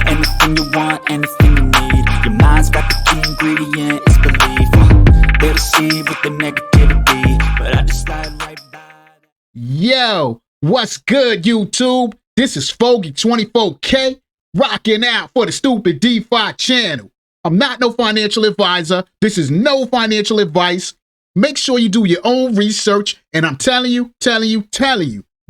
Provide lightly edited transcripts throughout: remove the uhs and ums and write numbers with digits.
Anything you want, anything you need. Your mind's got the key ingredient, it's belief. They'll deceive with the negativity, but I just slide right by. Yo, what's good, YouTube? This is Foggy24K, rocking out for the Stupid DeFi channel. I'm not no financial advisor. This is no financial advice. Make sure you do your own research, and I'm telling you,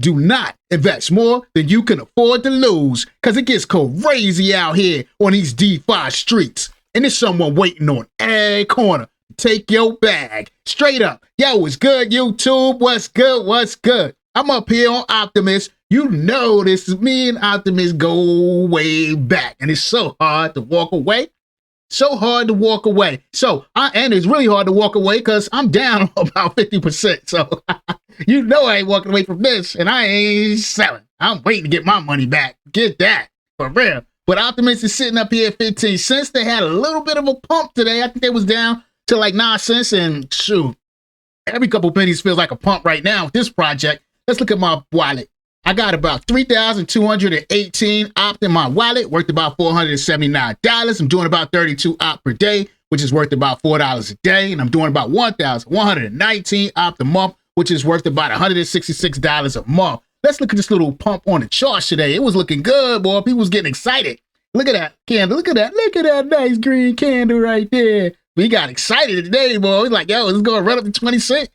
do not invest more than you can afford to lose, because it gets crazy out here on these DeFi streets, and there's someone waiting on every corner to take your bag. Straight up. Yo, what's good, YouTube? What's good? What's good? I'm up here on Optimus. You know this is me and Optimus go way back, and it's so hard to walk away. So hard to walk away. And it's really hard to walk away because I'm down about 50%. So you know I ain't walking away from this, and I ain't selling. I'm waiting to get my money back. Get that for real. But Optimus is sitting up here at 15 cents. They had a little bit of a pump today. I think they was down to like 9 cents, and shoot, every couple pennies feels like a pump right now with this project. Let's look at my wallet. I got about 3,218 opt in my wallet, worth about $479. I'm doing about 32 opt per day, which is worth about $4 a day. And I'm doing about 1,119 opt a month, which is worth about $166 a month. Let's look at this little pump on the charts today. It was looking good, boy. People was getting excited. Look at that candle. Look at that nice green candle right there. We got excited today, boy. We like, yo, it's going to run up to 20 cents.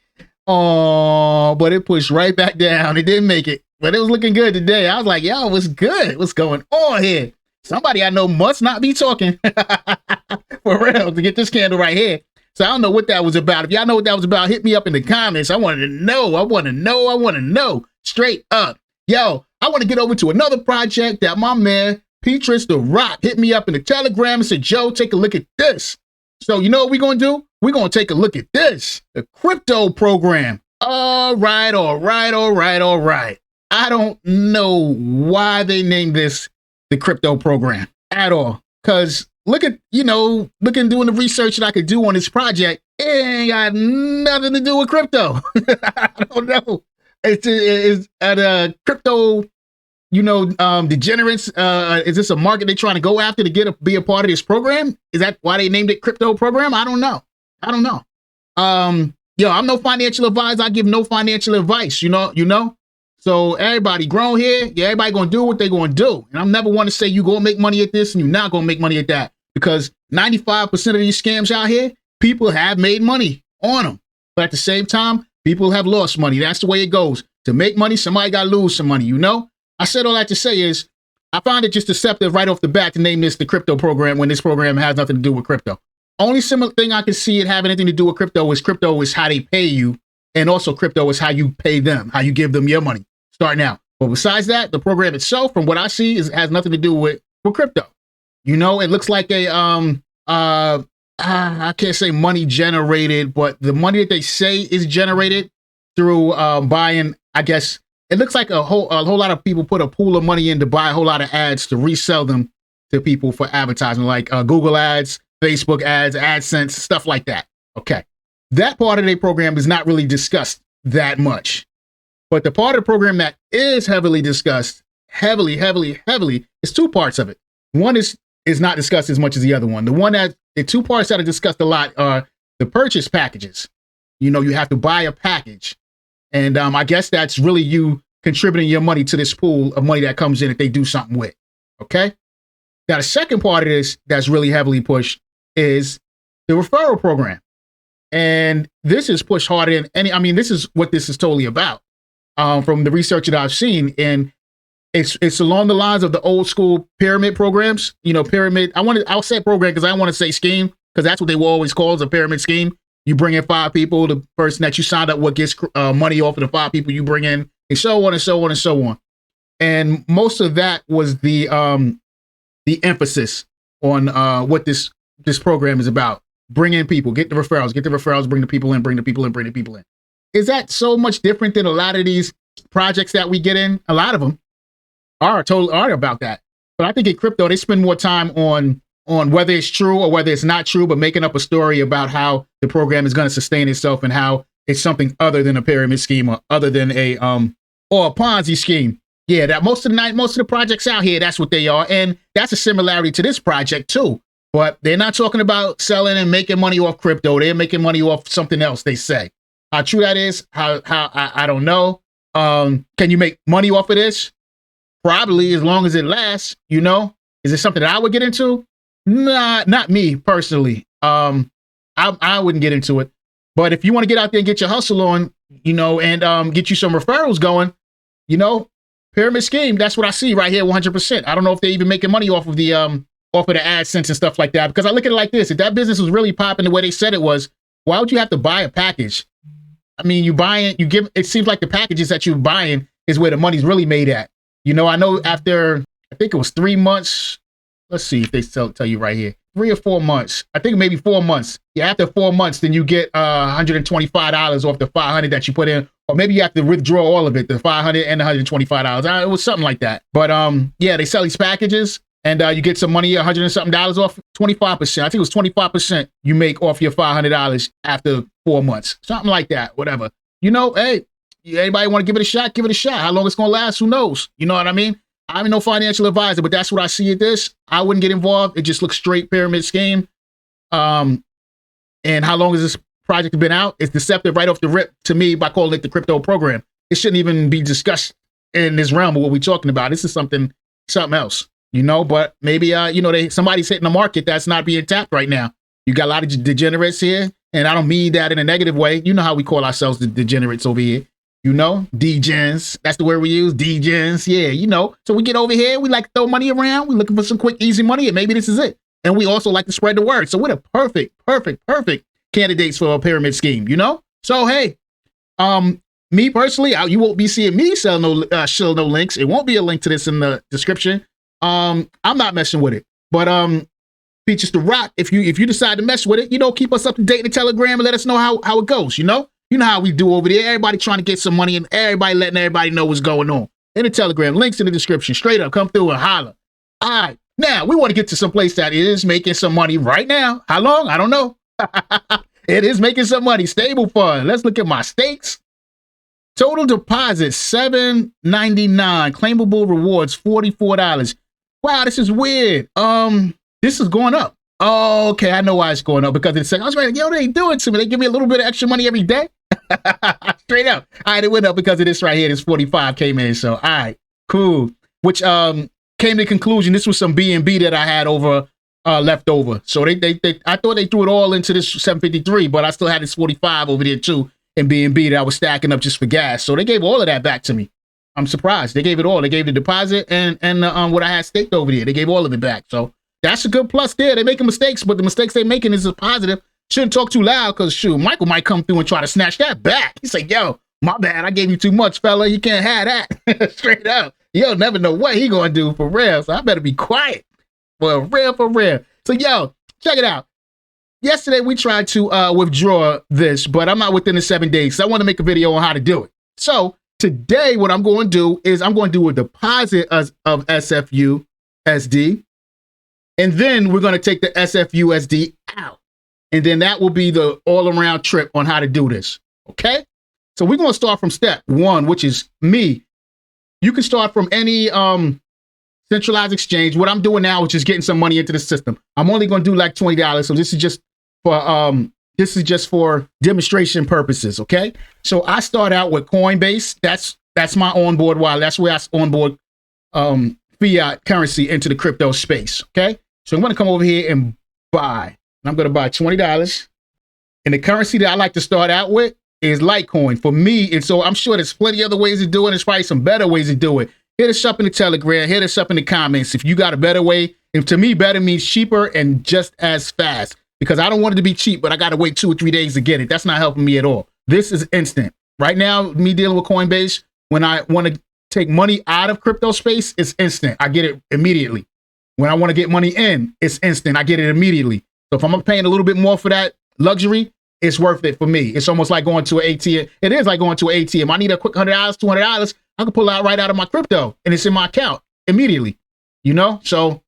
Oh, but it pushed right back down. It didn't make it. But it was looking good today. I was like, yo, what's good? What's going on here? Somebody I know must not be talking for real to get this candle right here. So I don't know what that was about. If y'all know what that was about, hit me up in the comments. I want to know straight up. Yo, I want to get over to another project that my man, Petrus the Rock, hit me up in the Telegram and said, Joe, take a look at this. So you know what we're going to do? We're going to take a look at this, the crypto program. All right. I don't know why they named this the crypto program at all. Because look at, doing the research that I could do on this project, it ain't got nothing to do with crypto. I don't know. It's a crypto, degenerates. Is this a market they're trying to go after to be a part of this program? Is that why they named it crypto program? I don't know. I'm no financial advisor. I give no financial advice, you know? So everybody grown here, everybody gonna do what they gonna do. And I'm never want to say you gonna make money at this and you're not gonna make money at that, because 95% of these scams out here, people have made money on them. But at the same time, people have lost money. That's the way it goes. To make money, somebody gotta lose some money, I said all that to say is, I find it just deceptive right off the bat to name this the crypto program when this program has nothing to do with crypto. Only similar thing I can see it having anything to do with crypto is how they pay you. And also crypto is how you pay them, how you give them your money starting out. But besides that, the program itself, from what I see, has nothing to do with crypto. It looks like a, I can't say money generated, but the money that they say is generated through buying, I guess, it looks like a whole lot of people put a pool of money in to buy a whole lot of ads to resell them to people for advertising, like Google ads, Facebook ads, AdSense, stuff like that. Okay. That part of their program is not really discussed that much. But the part of the program that is heavily discussed, heavily, is two parts of it. One is not discussed as much as the other one. The two parts that are discussed a lot are the purchase packages. You have to buy a package. And I guess that's really you contributing your money to this pool of money that comes in that they do something with. Okay? Now, the second part of this that's really heavily pushed is the referral program. And this is pushed harder than any, this is what this is totally about. From the research that I've seen, and it's along the lines of the old school pyramid programs. Pyramid. I'll say program because I don't want to say scheme, because that's what they will always call as a pyramid scheme. You bring in 5 people, the person that you signed up with gets money off of the 5 people you bring in, and so on and so on and so on. And most of that was the emphasis on what this program is about. Bring in people, get the referrals, bring the people in. Is that so much different than a lot of these projects that we get in? A lot of them are about that. But I think in crypto, they spend more time on whether it's true or whether it's not true, but making up a story about how the program is going to sustain itself and how it's something other than a pyramid scheme or other than a Ponzi scheme. Yeah, that most of the projects out here, that's what they are. And that's a similarity to this project too. But they're not talking about selling and making money off crypto. They're making money off something else, they say. How true that is, I don't know. Can you make money off of this? Probably, as long as it lasts, you know. Is it something that I would get into? Nah, not me personally. I wouldn't get into it. But if you want to get out there and get your hustle on, you know, and get you some referrals going, you know, pyramid scheme, that's what I see right here, 100%. I don't know if they're even making money off of the AdSense and stuff like that, because I look at it like this. If that business was really popping the way they said it was, why would you have to buy a package? I mean, it seems like the packages that you're buying is where the money's really made at. You know, I know after, I think it was 3 months. Let's see if they tell you right here. 3 or 4 months. I think maybe 4 months. Yeah, after 4 months, then you get $125 off the $500 that you put in, or maybe you have to withdraw all of it, the $500 and the $125. It was something like that. But yeah, they sell these packages, and you get some money, $100 and something off, 25%. I think it was 25% you make off your $500 after 4 months, something like that. Whatever. You know, hey, anybody want to give it a shot? Give it a shot. How long it's gonna last? Who knows? You know what I mean? I'm no financial advisor, but that's what I see at this. I wouldn't get involved. It just looks straight pyramid scheme. And how long has this project been out? It's deceptive right off the rip to me by calling it the crypto program. It shouldn't even be discussed in this realm of what we're talking about. This is something else, you know. But maybe you know, somebody's hitting the market that's not being tapped right now. You got a lot of degenerates here, and I don't mean that in a negative way. You know how we call ourselves the degenerates over here. You know, degens, that's the word we use, degens, yeah, you know. So we get over here, we like to throw money around, we're looking for some quick, easy money, and maybe this is it. And we also like to spread the word. So we're the perfect candidates for a pyramid scheme, you know? So, hey, me personally, you won't be seeing me sell no links. It won't be a link to this in the description. I'm not messing with it. But features to rock, if you decide to mess with it, you know, keep us up to date in the Telegram and let us know how it goes, you know? You know how we do over there. Everybody trying to get some money and everybody letting everybody know what's going on. In the Telegram, links in the description. Straight up, come through and holler. All right. Now, we want to get to some place that is making some money right now. How long? I don't know. It is making some money. Stable fund. Let's look at my stakes. Total deposit, $7.99. Claimable rewards, $44. Wow, this is weird. This is going up. Oh, okay, I know why it's going up, because it's like, I was like, yo, they do it to me. They give me a little bit of extra money every day. Straight up. All right, it went up because of this right here. This 45 came in. So, all right, cool. Which came to the conclusion, this was some BNB that I had left over. So I thought they threw it all into this 753, but I still had this 45 over there too in BNB that I was stacking up just for gas. So they gave all of that back to me. I'm surprised. They gave it all. They gave the deposit and what I had staked over there. They gave all of it back. So that's a good plus there. They're making mistakes, but the mistakes they're making is a positive. Shouldn't talk too loud, because shoot, Michael might come through and try to snatch that back. He's like, yo, my bad, I gave you too much, fella. You can't have that. Straight up. You'll never know what he gonna do for real, so I better be quiet. For real. So, yo, check it out. Yesterday, we tried to withdraw this, but I'm not within the 7 days, so I want to make a video on how to do it. So, today, what I'm going to do is I'm going to do a deposit of SFUSD, and then we're going to take the SFUSD out. And then that will be the all-around trip on how to do this, okay? So we're going to start from step 1, which is me. You can start from any centralized exchange. What I'm doing now is just getting some money into the system. I'm only going to do like $20, so this is just for demonstration purposes, okay? So I start out with Coinbase. That's my onboard wallet. That's where I onboard fiat currency into the crypto space, okay? So I'm going to come over here and buy. I'm going to buy $20. And the currency that I like to start out with is Litecoin for me. And so I'm sure there's plenty of other ways to do it. There's probably some better ways to do it. Hit us up in the Telegram. Hit us up in the comments if you got a better way. And to me, better means cheaper and just as fast, because I don't want it to be cheap, but I got to wait 2 or 3 days to get it. That's not helping me at all. This is instant. Right now, me dealing with Coinbase, when I want to take money out of crypto space, it's instant. I get it immediately. When I want to get money in, it's instant. I get it immediately. So if I'm paying a little bit more for that luxury, it's worth it for me. It's almost like going to an ATM. It is like going to an ATM. I need a quick $100, $200. I can pull out right out of my crypto and it's in my account immediately, you know? So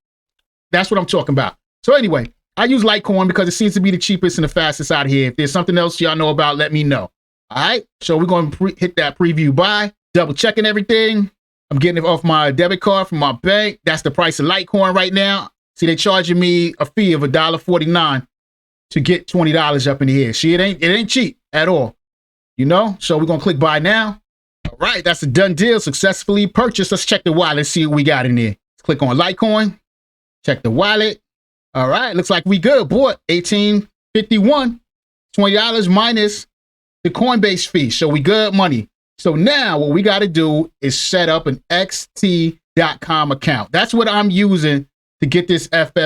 that's what I'm talking about. So anyway, I use Litecoin because it seems to be the cheapest and the fastest out here. If there's something else y'all know about, let me know. All right. So we're going to hit that preview buy, double checking everything. I'm getting it off my debit card from my bank. That's the price of Litecoin right now. See, they charging me a fee of $1.49 to get $20 up in the air. See, it ain't cheap at all. You know? So we're gonna click buy now. All right, that's a done deal. Successfully purchased. Let's check the wallet, see what we got in there. Let's click on Litecoin. Check the wallet. All right, looks like we good. Bought $18.51. $20 minus the Coinbase fee. So we good money. So now what we got to do is set up an xt.com account. That's what I'm using to get this FUSD.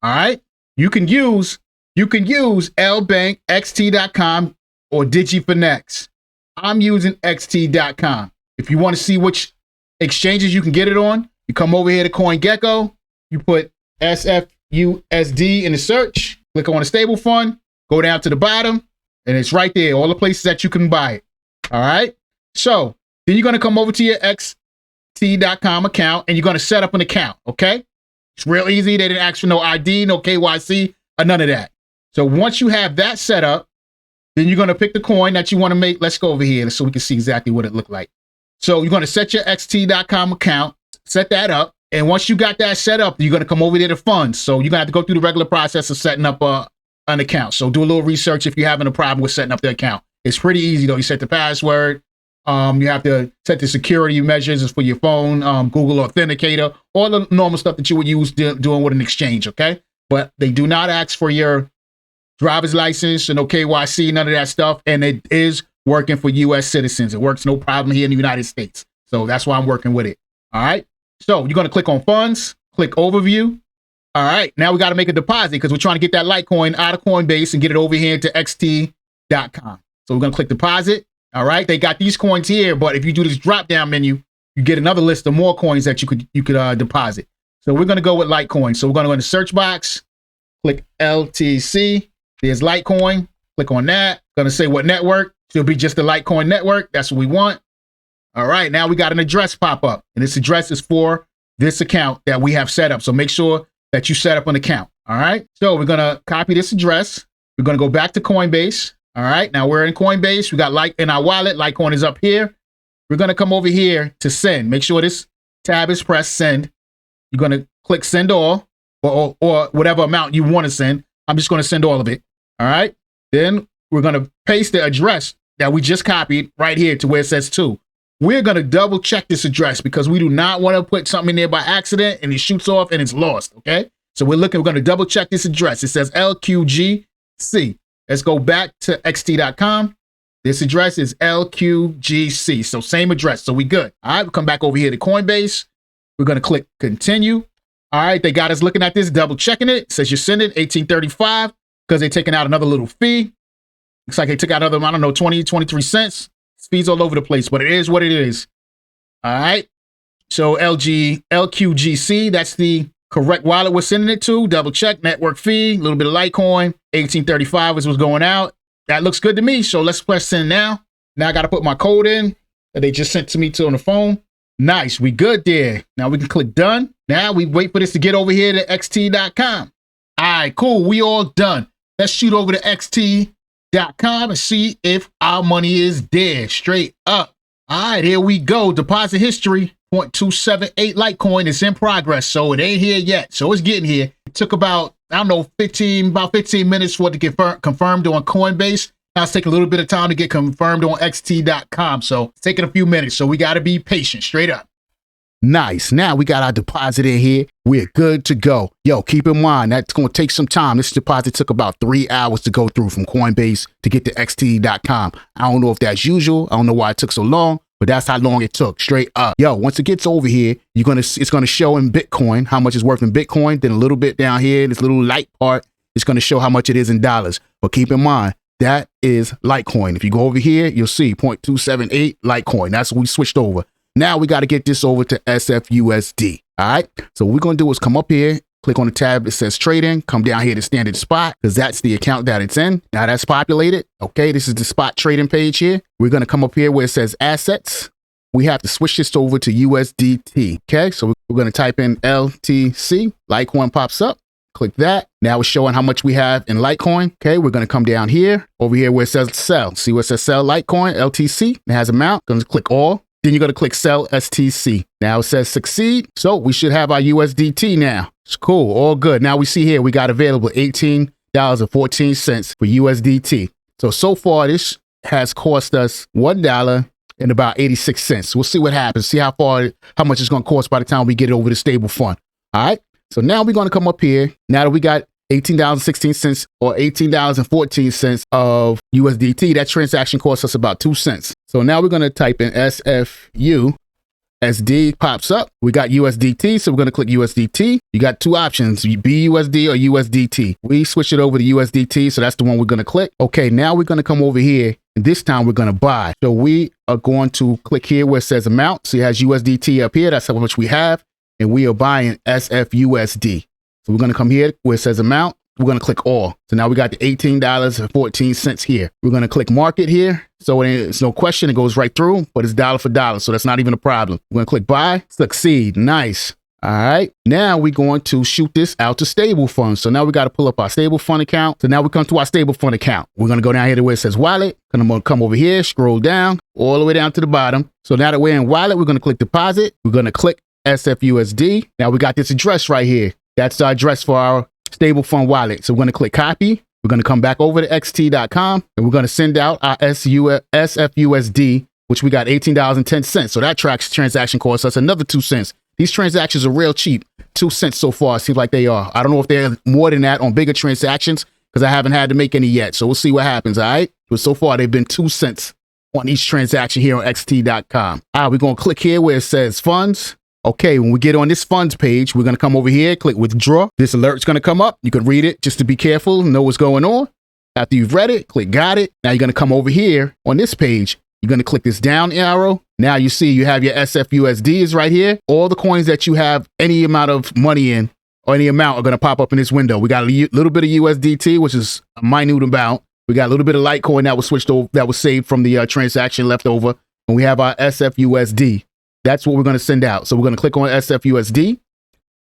All right. You can use LBank, xt.com, or DigiFinex. I'm using xt.com. If you want to see which exchanges you can get it on, you come over here to CoinGecko. You put SFUSD in the search. Click on a stable fund, go down to the bottom, and it's right there, all the places that you can buy it. All right. So then you're going to come over to your xt.com account and you're going to set up an account. Okay. It's real easy. They didn't ask for no ID, no KYC, or none of that. So once you have that set up, then you're going to pick the coin that you want to make. Let's go over here so we can see exactly what it looked like. So you're going to set your xt.com account, set that up. And once you got that set up, you're going to come over there to funds. So you're going to have to go through the regular process of setting up an account. So do a little research if you're having a problem with setting up the account. It's pretty easy, though. You set the password. You have to set the security measures for your phone, Google Authenticator, all the normal stuff that you would use doing with an exchange, okay? But they do not ask for your driver's license and no KYC, none of that stuff. And it is working for U.S. citizens. It works no problem here in the United States. So that's why I'm working with it. All right. So you're going to click on funds, click overview. All right. Now we got to make a deposit because we're trying to get that Litecoin out of Coinbase and get it over here into xt.com. So we're going to click deposit. All right. They got these coins here, but if you do this drop down menu, you get another list of more coins that you could deposit. So we're going to go with Litecoin. So we're going to go in the search box, click LTC. There's Litecoin. Click on that. Going to say what network. It'll be just the Litecoin network. That's what we want. All right, now we got an address pop up, and this address is for this account that we have set up. So make sure that you set up an account. All right, so we're gonna copy this address. We're gonna go back to Coinbase. All right, now we're in Coinbase. We got in our wallet. Litecoin is up here. We're gonna come over here to send. Make sure this tab is pressed send. You're gonna click send all or whatever amount you want to send. I'm just gonna send all of it. All right, then we're gonna paste the address that we just copied right here to where it says to. We're going to double check this address because we do not want to put something in there by accident and it shoots off and it's lost. Okay. So we're going to double check this address. It says LQGC. Let's go back to xt.com. This address is LQGC. So same address. So we good. All right. We'll come back over here to Coinbase. We're going to click continue. All right. They got us looking at this, double checking it. It says you're sending 1835 because they're taking out another little fee. Looks like they took out another, I don't know, 20, 23 cents. Fees all over the place, but it is what it is. All right. So LQGC, that's the correct wallet we're sending it to. Double check, network fee, a little bit of Litecoin. 1835 is what's going out. That looks good to me. So let's press send now. Now I got to put my code in that they just sent to me on the phone. Nice. We good there. Now we can click done. Now we wait for this to get over here to xt.com. All right, cool. We all done. Let's shoot over to xt.com and see if our money is there straight up. All right, here we go. Deposit history 0.278 Litecoin is in progress, so it ain't here yet. So it's getting here. It took about, I don't know, 15 minutes for it to get confirmed on Coinbase. Now it's taking a little bit of time to get confirmed on xt.com. So it's taking a few minutes. So we got to be patient straight up. Nice. Now we got our deposit in here. We're good to go. Yo, keep in mind, that's going to take some time. This deposit took about 3 hours to go through from Coinbase to get to xt.com. I don't know if that's usual. I don't know why it took so long, but that's how long it took straight up. Yo, once it gets over here, it's going to show in Bitcoin how much it's worth in Bitcoin. Then a little bit down here, this little light part, it's going to show how much it is in dollars. But keep in mind, that is Litecoin. If you go over here, you'll see 0.278 Litecoin. That's what we switched over. Now we got to get this over to SFUSD. All right. So what we're going to do is come up here, click on the tab that says trading, come down here to standard spot because that's the account that it's in. Now that's populated. Okay. This is the spot trading page here. We're going to come up here where it says assets. We have to switch this over to USDT. Okay. So we're going to type in LTC. Litecoin pops up. Click that. Now it's showing how much we have in Litecoin. Okay. We're going to come down here over here where it says sell. See where it says sell Litecoin, LTC. It has amount. Going to click all. Then you're going to click sell STC. Now it says succeed. So we should have our USDT now. It's cool. All good. Now we see here we got available $18.14 for USDT. So far this has cost us $1 and about 86 cents. We'll see what happens. See how much it's going to cost by the time we get it over the stable fund. All right. So now we're going to come up here. Now that we got $18.16 or $18.14 of USDT, that transaction costs us about 2 cents. So now we're going to type in SFU. SD pops up. We got USDT, so we're going to click USDT. You got two options, BUSD or USDT. We switch it over to USDT, so that's the one we're going to click. Okay, now we're going to come over here, and this time we're going to buy. So we are going to click here where it says amount. So it has USDT up here. That's how much we have, and we are buying SFUSD. So we're going to come here where it says amount. We're going to click all. So now we got the $18.14 here. We're going to click market here. So it's no question. It goes right through, but it's dollar for dollar. So that's not even a problem. We're going to click buy, succeed. Nice. All right. Now we're going to shoot this out to stable funds. So now we got to pull up our stable fund account. So now we come to our stable fund account. We're going to go down here to where it says wallet. I'm going to come over here, scroll down all the way down to the bottom. So now that we're in wallet, we're going to click deposit. We're going to click SFUSD. Now we got this address right here. That's the address for our stable fund wallet. So we're going to click copy. We're going to come back over to xt.com and we're going to send out our SFUSD, which we got $18.10. So that transaction costs us another 2 cents. These transactions are real cheap. 2 cents so far. Seems like they are. I don't know if they're more than that on bigger transactions because I haven't had to make any yet. So we'll see what happens. All right. But so far they've been 2 cents on each transaction here on xt.com. All right. We're going to click here where it says funds. Okay, when we get on this funds page, we're going to come over here, click withdraw. This alert's going to come up. You can read it just to be careful, know what's going on. After you've read it, click got it. Now you're going to come over here on this page. You're going to click this down arrow. Now you see you have your SFUSD is right here. All the coins that you have any amount of money in or any amount are going to pop up in this window. We got a little bit of USDT, which is a minute amount. We got a little bit of Litecoin that was switched over, that was saved from the transaction left over. And we have our SFUSD. That's what we're going to send out. So we're going to click on SFUSD.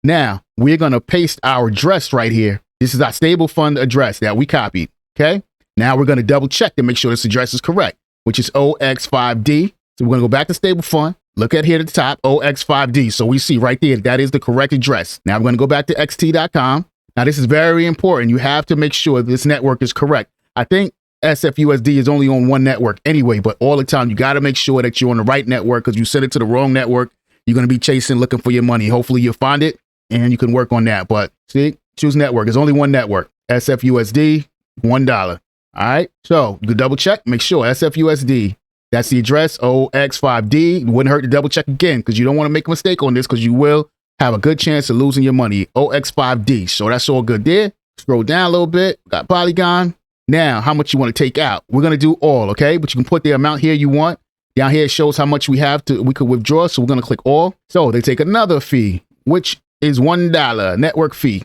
Now we're going to paste our address right here. This is our stable fund address that we copied. Okay. Now we're going to double check to make sure this address is correct, which is OX5D. So we're going to go back to stable fund. Look at here at the top, OX5D. So we see right there, that is the correct address. Now we're going to go back to xt.com. Now this is very important. You have to make sure this network is correct. I think SFUSD is only on one network anyway, but all the time you got to make sure that you're on the right network because you send it to the wrong network. You're going to be chasing, looking for your money. Hopefully you'll find it and you can work on that. But see, choose network. There's only one network. SFUSD, $1. All right. So you can double check, make sure SFUSD. That's the address, OX5D. It wouldn't hurt to double check again because you don't want to make a mistake on this because you will have a good chance of losing your money. OX5D. So that's all good there. Scroll down a little bit. Got Polygon. Now, how much you want to take out? We're going to do all, okay? But you can put the amount here you want. Down here, it shows how much we could withdraw. So we're going to click all. So they take another fee, which is $1 network fee.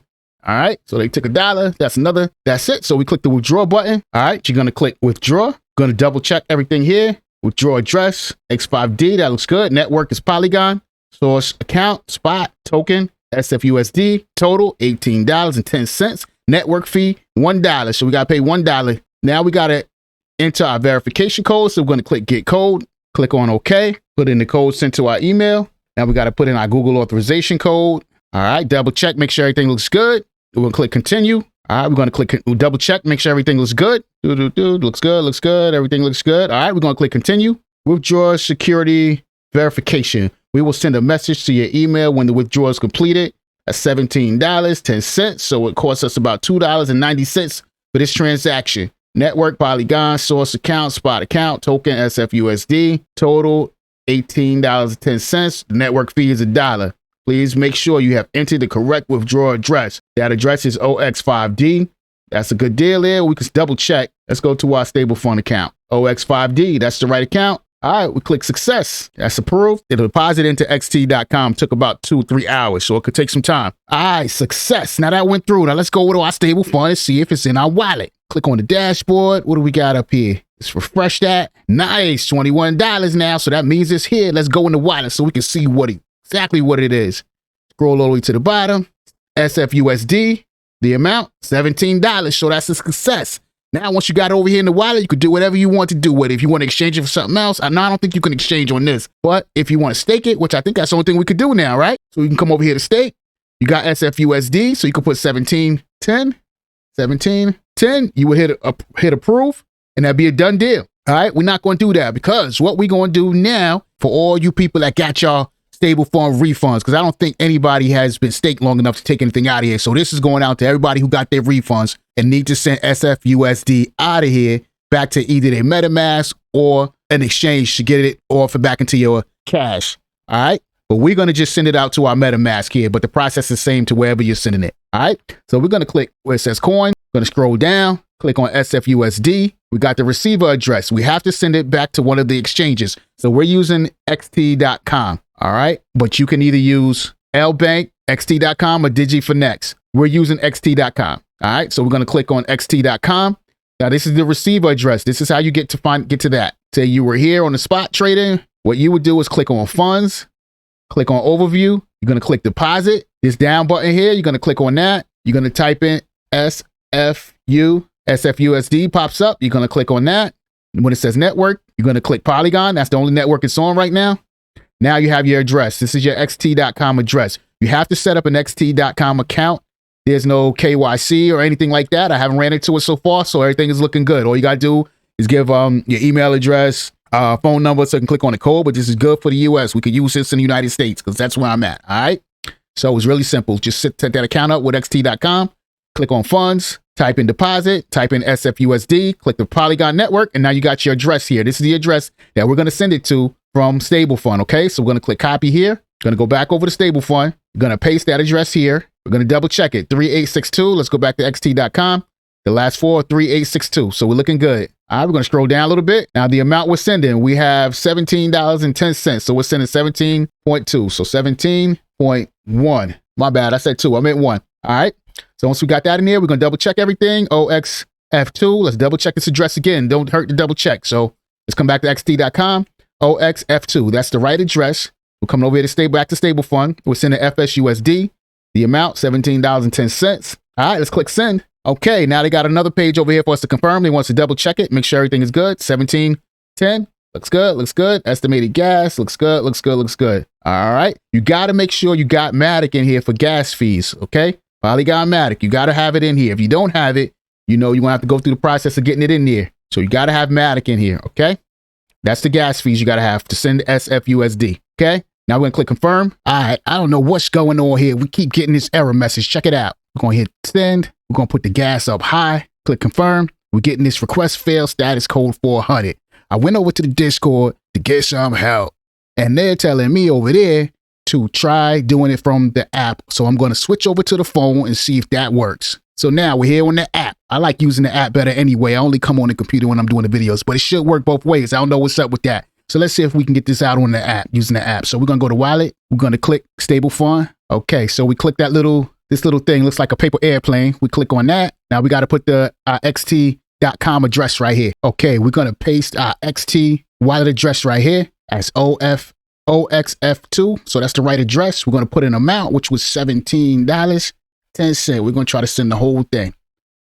All right. So they took $1. That's another. That's it. So we click the withdraw button. All right. You're going to click withdraw. Going to double check everything here. Withdraw address, X5D. That looks good. Network is Polygon. Source account, spot, token, SFUSD. Total, $18.10. Network fee, $1. So we got to pay $1. Now we got to enter our verification code. So we're going to click get code, click on OK, put in the code sent to our email. Now we got to put in our Google authorization code. All right. Double check, make sure everything looks good. We're going to click continue. All right. We're going to click double check, make sure everything looks good. Looks good. Looks good. Everything looks good. All right. We're going to click continue. Withdraw security verification. We will send a message to your email when the withdrawal is completed. At $17.10. So it costs us about $2.90 for this transaction. Network, Polygon, source account, spot account, token, SFUSD. Total $18.10. The network fee is $1. Please make sure you have entered the correct withdrawal address. That address is OX5D. That's a good deal there. We can double check. Let's go to our stable fund account. OX5D, that's the right account. All right, we click success. That's approved. It'll deposit into xt.com. Took about 2-3 hours, so it could take some time. All right, success. Now that went through. Now let's go to our stable fund and see if it's in our wallet. Click on the dashboard. What do we got up here? Let's refresh that. Nice, $21 now. So that means it's here. Let's go in the wallet so we can see exactly what it is. Scroll all the way to the bottom. SFUSD, the amount, $17. So that's a success. Now, once you got it over here in the wallet, you could do whatever you want to do with it. If you want to exchange it for something else, I don't think you can exchange on this. But if you want to stake it, which I think that's the only thing we could do now, right? So you can come over here to stake. You got SFUSD, so you can put 1710. 1710. You would hit approve, and that'd be a done deal. All right, we're not going to do that because what we're going to do now for all you people that got y'all stable fund refunds, because I don't think anybody has been staked long enough to take anything out of here. So this is going out to everybody who got their refunds and need to send SFUSD out of here back to either their MetaMask or an exchange to get it off and back into your cash. All right, but we're going to just send it out to our MetaMask here, but the process is the same to wherever you're sending it. All right, so we're going to click where it says coin. Going to scroll down, click on SFUSD. We got the receiver address. We have to send it back to one of the exchanges. So we're using xt.com. All right. But you can either use LBank, xt.com, or DigiFinex. We're using xt.com. All right. So we're going to click on xt.com. Now, this is the receiver address. This is how you get to that. Say you were here on the spot trading. What you would do is click on funds, click on overview. You're going to click deposit. This down button here, you're going to click on that. You're going to type in SFUSD pops up. You're going to click on that. When it says network, you're going to click Polygon. That's the only network it's on right now. Now you have your address. This is your xt.com address. You have to set up an xt.com account. There's no KYC or anything like that. I haven't ran into it so far, so everything is looking good. All you got to do is give your email address, phone number, so you can click on the code, but this is good for the US. We could use this in the United States because that's where I'm at. All right. So it's really simple. Just set that account up with xt.com, click on funds, type in deposit, type in SFUSD, click the Polygon network, and now you got your address here. This is the address that we're going to send it to from StableFund. Okay, so we're going to click copy here. Going to go back over to StableFund. We're going to paste that address here. We're going to double check it. 3862. Let's go back to xt.com. The last four, 3862. So we're looking good. All right, we're going to scroll down a little bit. Now the amount we're sending, we have $17.10. So we're sending 17.2. So 17.1. My bad. I said 2. I meant 1. All right. So once we got that in here, we're going to double check everything. OXF2. Let's double check this address again. Don't hurt to double check. So let's come back to xt.com. OXF2. That's the right address. We're coming over here to back to StableFund. We're sending FSUSD. The amount, $17.10. All right, let's click send. Okay, now they got another page over here for us to confirm. They want us to double check it, make sure everything is good. 1710. Looks good, looks good. Estimated gas, looks good, looks good, looks good. All right. You got to make sure you got Matic in here for gas fees, okay? Polygon Matic, you got to have it in here. If you don't have it, you know you're going to have to go through the process of getting it in there. So you got to have Matic in here, okay? That's the gas fees you got to have to send SFUSD, okay? Now we're going to click confirm. All right, I don't know what's going on here. We keep getting this error message. Check it out. We're going to hit send. We're going to put the gas up high. Click confirm. We're getting this request failed status code 400. I went over to the Discord to get some help, and they're telling me over there to try doing it from the app. So I'm going to switch over to the phone and see if that works. So now we're here on the app. I like using the app better anyway. I only come on the computer when I'm doing the videos, but it should work both ways. I don't know what's up with that. So let's see if we can get this out on the app, using the app. So we're going to go to wallet. We're going to click stable fund. Okay, so we click that this little thing, looks like a paper airplane. We click on that. Now we got to put the xt.com address right here. Okay, we're going to paste our xt wallet address right here as OXF2. So that's the right address. We're going to put an amount, which was $17.10. We're going to try to send the whole thing.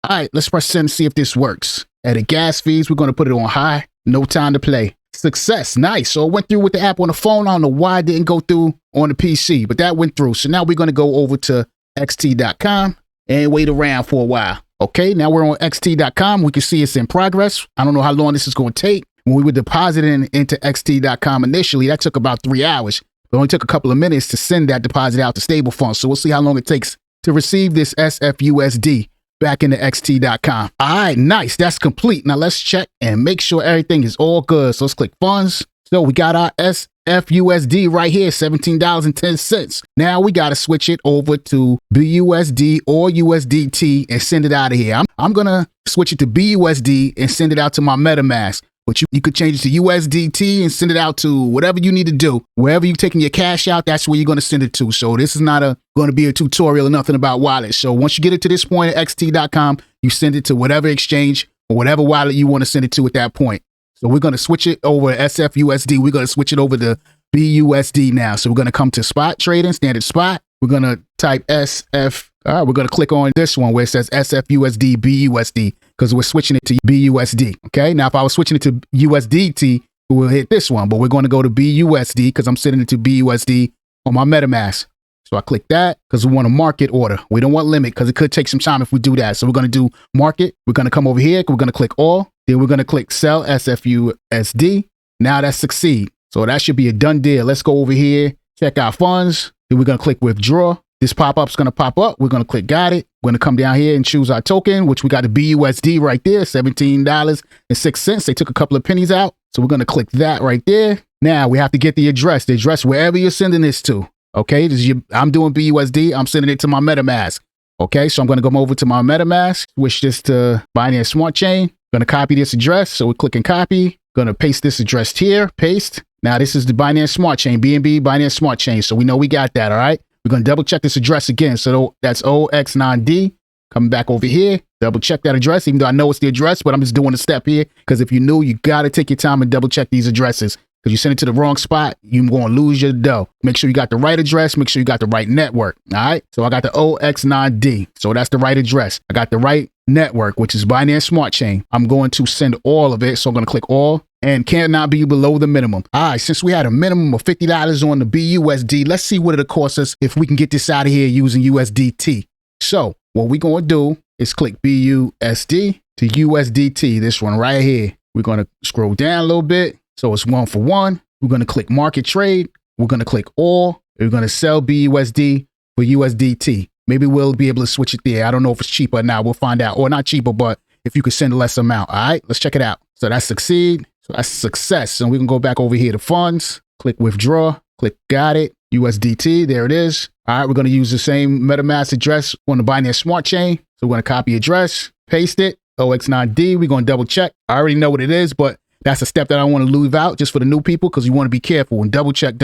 All right, let's press send and see if this works. At the gas fees, we're going to put it on high. No time to play. Success. Nice. So it went through with the app on the phone. I don't know why it didn't go through on the PC, but that went through. So now we're going to go over to xt.com and wait around for a while. Okay, now we're on xt.com. We can see it's in progress. I don't know how long this is going to take. When we were depositing into xt.com initially, that took about 3 hours. It only took a couple of minutes to send that deposit out to StableFund. So we'll see how long it takes to receive this SFUSD back into xt.com. All right, nice. That's complete. Now let's check and make sure everything is all good. So let's click funds. So we got our SFUSD right here, $17.10. Now we got to switch it over to BUSD or USDT and send it out of here. I'm going to switch it to BUSD and send it out to my MetaMask. But you could change it to USDT and send it out to whatever you need to do. Wherever you're taking your cash out, that's where you're going to send it to. So this is not going to be a tutorial or nothing about wallets. So once you get it to this point at xt.com, you send it to whatever exchange or whatever wallet you want to send it to at that point. So we're going to switch it over to SFUSD. We're going to switch it over to BUSD now. So we're going to come to spot trading, standard spot. We're going to type SF. All right, we're going to click on this one where it says SFUSD, BUSD. because we're switching it to BUSD. Okay, now if I was switching it to USDT, we will hit this one, but we're going to go to BUSD because I'm setting it to BUSD on my MetaMask. So I click that because we want a market order. We don't want limit because it could take some time if we do that. So we're going to do market. We're going to come over here. We're going to click all. Then we're going to click sell SFUSD. Now that's succeed. So that should be a done deal. Let's go over here, check our funds. Then we're going to click withdraw. This pop-up is going to pop up. We're going to click got it. We're going to come down here and choose our token, which we got the BUSD right there, $17.06. They took a couple of pennies out. So we're going to click that right there. Now we have to get the address wherever you're sending this to. Okay, I'm doing BUSD. I'm sending it to my MetaMask. Okay, so I'm going to go over to my MetaMask, switch this to Binance Smart Chain. Going to copy this address. So we're clicking copy. Going to paste this address here. Paste. Now this is the Binance Smart Chain, BNB Binance Smart Chain. So we know we got that. All right. We're going to double check this address again. So that's OX9D. Coming back over here. Double check that address, even though I know it's the address, but I'm just doing a step here because if you're new, you got to take your time and double check these addresses. Because you send it to the wrong spot, you're going to lose your dough. Make sure you got the right address. Make sure you got the right network. All right. So I got the OX9D. So that's the right address. I got the right network, which is Binance Smart Chain. I'm going to send all of it. So I'm going to click all and cannot be below the minimum. All right. Since we had a minimum of $50 on the BUSD, let's see what it'll cost us if we can get this out of here using USDT. So what we're going to do is click BUSD to USDT. This one right here. We're going to scroll down a little bit. So it's 1 for 1. We're going to click market trade. We're going to click all. We're going to sell BUSD for USDT. Maybe we'll be able to switch it there. I don't know if it's cheaper or not. We'll find out. Or not cheaper, but if you could send a less amount. All right, let's check it out. So that's succeed. So that's success. And we can go back over here to funds. Click withdraw. Click got it. USDT. There it is. All right, we're going to use the same MetaMask address on the Binance Smart Chain. So we're going to copy address, paste it. OX9D. We're going to double check. I already know what it is, but that's a step that I want to leave out just for the new people because you want to be careful and double check.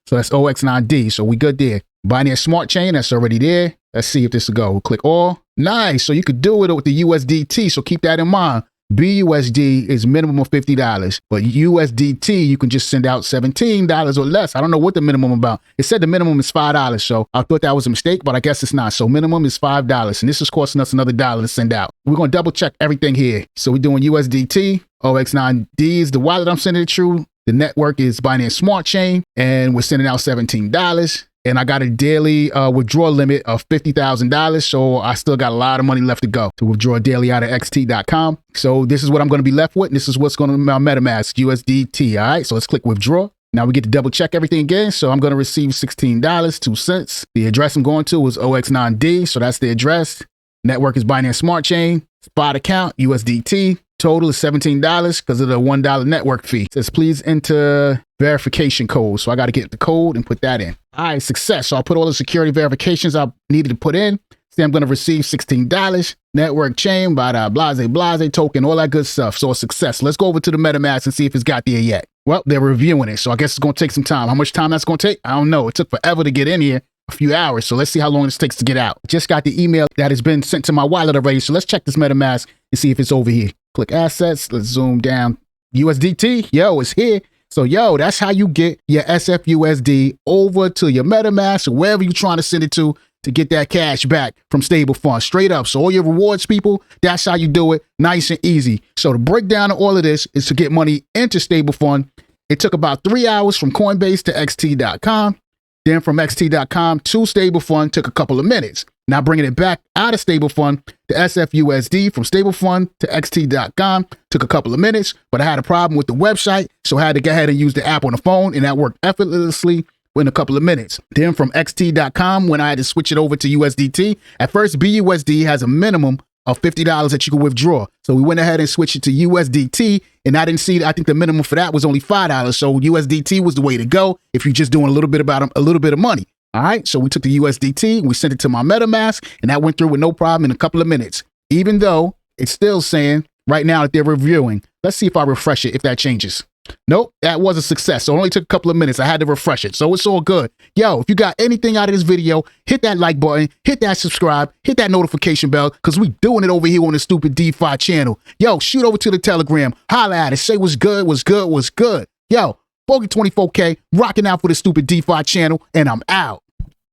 So that's OX9D. So we good there. Binance Smart Chain, that's already there. Let's see if this will go. We'll click all. Nice. So you could do it with the USDT. So keep that in mind. BUSD is minimum of $50, but USDT, you can just send out $17 or less. I don't know what the minimum about. It said the minimum is $5. So I thought that was a mistake, but I guess it's not. So minimum is $5. And this is costing us another $1 to send out. We're going to double check everything here. So we're doing USDT. OX9D is the wallet I'm sending it through. The network is Binance Smart Chain, and we're sending out $17. And I got a daily withdrawal limit of $50,000. So I still got a lot of money left to go to withdraw daily out of XT.com. So this is what I'm going to be left with. And this is what's going to be my MetaMask USDT. All right. So let's click withdraw. Now we get to double check everything again. So I'm going to receive $16.02. The address I'm going to is OX9D. So that's the address. Network is Binance Smart Chain. Spot account USDT. Total is $17 because of the $1 network fee. It says please enter verification code. So I got to get the code and put that in. All right, success. So I'll put all the security verifications I needed to put in. Say I'm going to receive $16. Network chain, blase, token, all that good stuff. So a success. Let's go over to the MetaMask and see if it's got there yet. Well, they're reviewing it. So I guess it's going to take some time. How much time that's going to take? I don't know. It took forever to get in here. A few hours. So let's see how long this takes to get out. Just got the email that has been sent to my wallet already. So let's check this MetaMask and see if it's over here. Click assets. Let's zoom down. USDT. Yo, it's here. So, yo, that's how you get your SFUSD over to your MetaMask or wherever you're trying to send it to get that cash back from stable funds. Straight up. So all your rewards, people, that's how you do it. Nice and easy. So the breakdown of all of this is to get money into stable fund. It took about 3 hours from Coinbase to XT.com. Then from XT.com to StableFund took a couple of minutes. Now bringing it back out of StableFund to SFUSD from StableFund to XT.com took a couple of minutes, but I had a problem with the website, so I had to go ahead and use the app on the phone, and that worked effortlessly in a couple of minutes. Then from XT.com, when I had to switch it over to USDT, at first BUSD has a minimum of $50 that you can withdraw. So we went ahead and switched it to USDT, and I didn't see, I think the minimum for that was only $5. So USDT was the way to go if you're just doing a little bit of money. All right. So we took the USDT, we sent it to my MetaMask, and that went through with no problem in a couple of minutes, even though it's still saying right now that they're reviewing. Let's see if I refresh it, if that changes. Nope, that was a success. So it only took a couple of minutes. I had to refresh it. So it's all good. Yo, if you got anything out of this video, hit that like button, hit that subscribe, hit that notification bell, because we doing it over here on the Stupid DeFi channel. Yo, shoot over to the Telegram. Holla at it. Say what's good, what's good, what's good. Yo, Pokt 24K, rocking out for the Stupid DeFi channel, and I'm out.